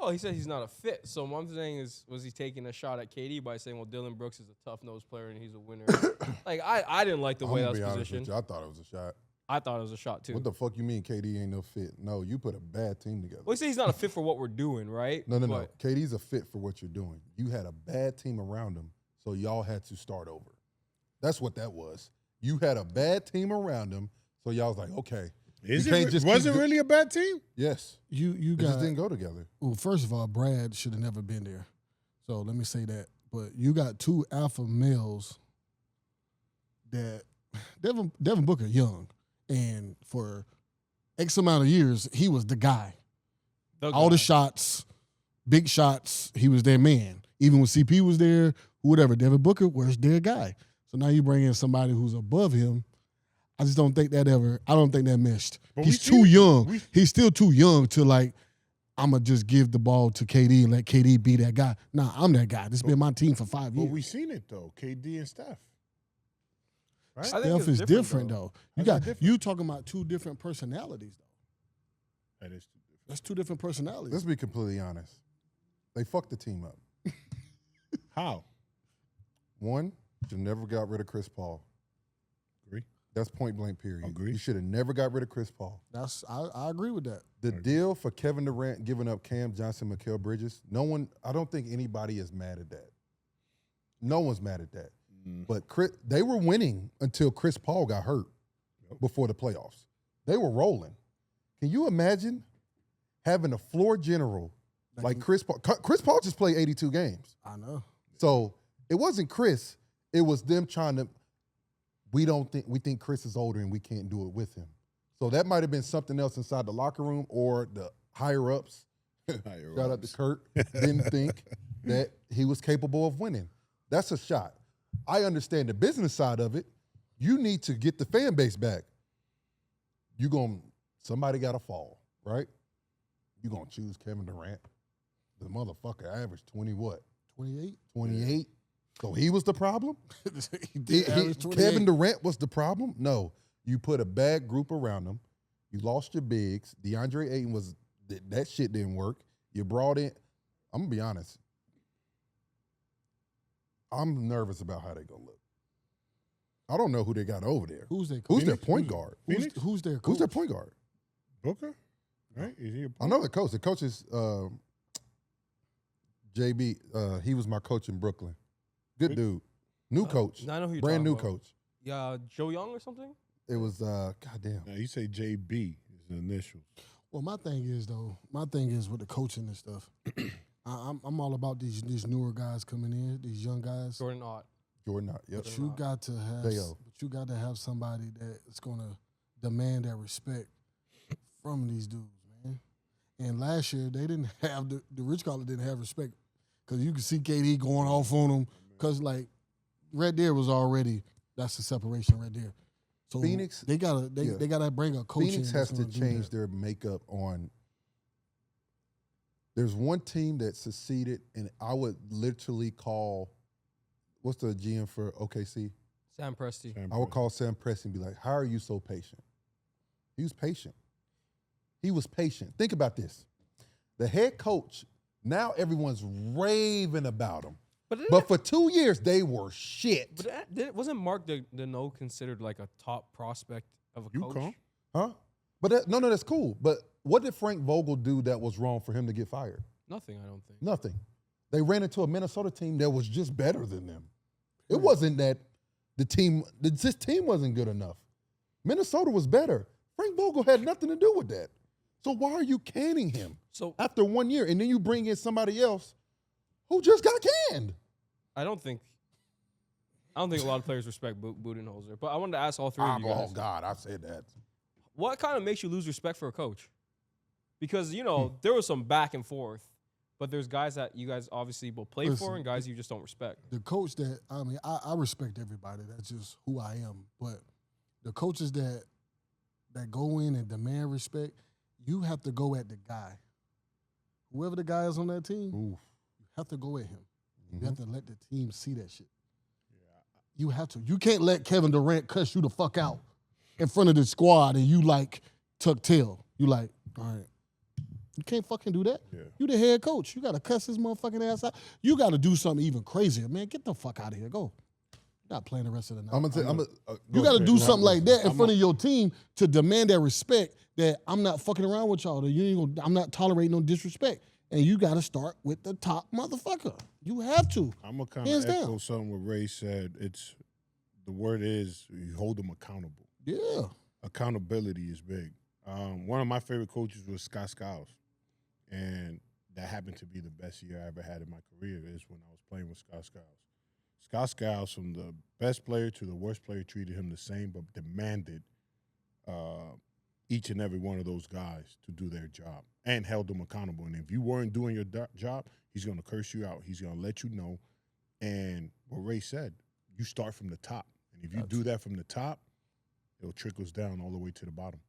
Well, he said he's not a fit. So what I'm saying is, was he taking a shot at KD by saying, well, Dylan Brooks is a tough-nosed player and he's a winner? Like, I didn't like the way that was positioned. I thought it was a shot. I thought it was a shot, too. What the fuck you mean KD ain't no fit? No, you put a bad team together. Well, he said he's not a fit for what we're doing, right? No. KD's a fit for what you're doing. You had a bad team around him, so y'all had to start over. That's what that was. You had a bad team around him, so y'all was like, okay. Was it really a bad team? Yes. You just didn't go together. Well, first of all, Brad should have never been there. So let me say that. But you got two alpha males that Devin Booker young, and for X amount of years he was the guy. All the shots, big shots, he was their man. Even when CP was there, whatever, Devin Booker was their guy. So now you bring in somebody who's above him. I just don't think that meshed. But he's too young. He's still too young to like, I'm going to just give the ball to KD and let KD be that guy. Nah, I'm that guy. This has been my team for 5 years. But we seen it, though, KD and Steph. Right? Steph is different, though. You talking about two different personalities, though. That is too different. That's two different personalities. Let's be completely honest. They fucked the team up. How? One, you never got rid of Chris Paul. Agree. That's point blank period. Agree. You should have never got rid of Chris Paul. I agree with that. The deal for Kevin Durant giving up Cam Johnson, Mikal Bridges, I don't think anybody is mad at that. No one's mad at that. But they were winning until Chris Paul got hurt before the playoffs. They were rolling. Can you imagine having a floor general like Chris Paul? Chris Paul just played 82 games. I know. So it wasn't Chris. It was them trying to, we think Chris is older and we can't do it with him. So that might have been something else inside the locker room, or the higher-ups, shout out to Kurt, didn't think that he was capable of winning. That's a shot. I understand the business side of it. You need to get the fan base back. Somebody got to fall, right? You're going to choose Kevin Durant. The motherfucker averaged 20 what? 28. 28? So he was the problem? Kevin Kevin Durant was the problem? No. You put a bad group around him. You lost your bigs. DeAndre Ayton that shit didn't work. You brought in, I'm going to be honest, I'm nervous about how they're going to look. I don't know who they got over there. Who's their point guard? Who's their coach? Who's their point guard? Booker? Right? Is he a point I know the coach. The coach is JB. He was my coach in Brooklyn. Good dude. New coach. I know who you're Brand new talking about. coach. Yeah, Joe Young or something? It was, goddamn. No, you say JB is the initials. Well, my thing is with the coaching and stuff. I'm all about these newer guys coming in, these young guys. Jordan Ott. Yep. But you got to have somebody that's gonna demand that respect from these dudes, man. And last year they didn't have the Rich Collar didn't have respect, because you could see KD going off on them, because like right there was already, that's the separation right there. So Phoenix, they gotta bring a coach. Phoenix has to change their makeup on. There's one team that succeeded, and I would literally call, what's the GM for OKC? Sam Presti. I would call Sam Presti and be like, how are you so patient? He was patient. He was patient. Think about this. The head coach, now everyone's raving about him. But for 2 years, they were shit. But wasn't Mark Deneau considered like a top prospect of a coach? Huh? But no, that's cool. But what did Frank Vogel do that was wrong for him to get fired? Nothing, I don't think. Nothing. They ran into a Minnesota team that was just better than them. It wasn't that this team wasn't good enough. Minnesota was better. Frank Vogel had nothing to do with that. So why are you canning him after 1 year, and then you bring in somebody else who just got canned? I don't think a lot of players respect Budenholzer. But I wanted to ask all three of you guys. Oh, God, I said that. What kind of makes you lose respect for a coach? Because, there was some back and forth, but there's guys that you guys obviously will play for and guys you just don't respect. The coach I respect everybody. That's just who I am. But the coaches that go in and demand respect, you have to go at the guy. Whoever the guy is on that team, you have to go at him. You have to let the team see that shit. You have to. You can't let Kevin Durant cuss you the fuck out in front of the squad and you like tuck tail. You like, all right, You can't fucking do that. Yeah. You the head coach. You got to cuss his motherfucking ass out. You got to do something even crazier, man. Get the fuck out of here. Go. You're not playing the rest of the night. You got to do something like that in front of your team to demand that respect that I'm not fucking around with y'all. That you ain't gonna, I'm not tolerating no disrespect. And you got to start with the top motherfucker. You have to. I'm going to kind of echo something what Ray said. The word is you hold them accountable. Yeah. Accountability is big. One of my favorite coaches was Scott Skiles. And that happened to be the best year I ever had in my career is when I was playing with Scott Skiles. Scott Skiles, from the best player to the worst player, treated him the same, but demanded each and every one of those guys to do their job and held them accountable. And if you weren't doing your job, he's going to curse you out. He's going to let you know. And what Ray said, you start from the top. And if you do that from the top, it trickles down all the way to the bottom.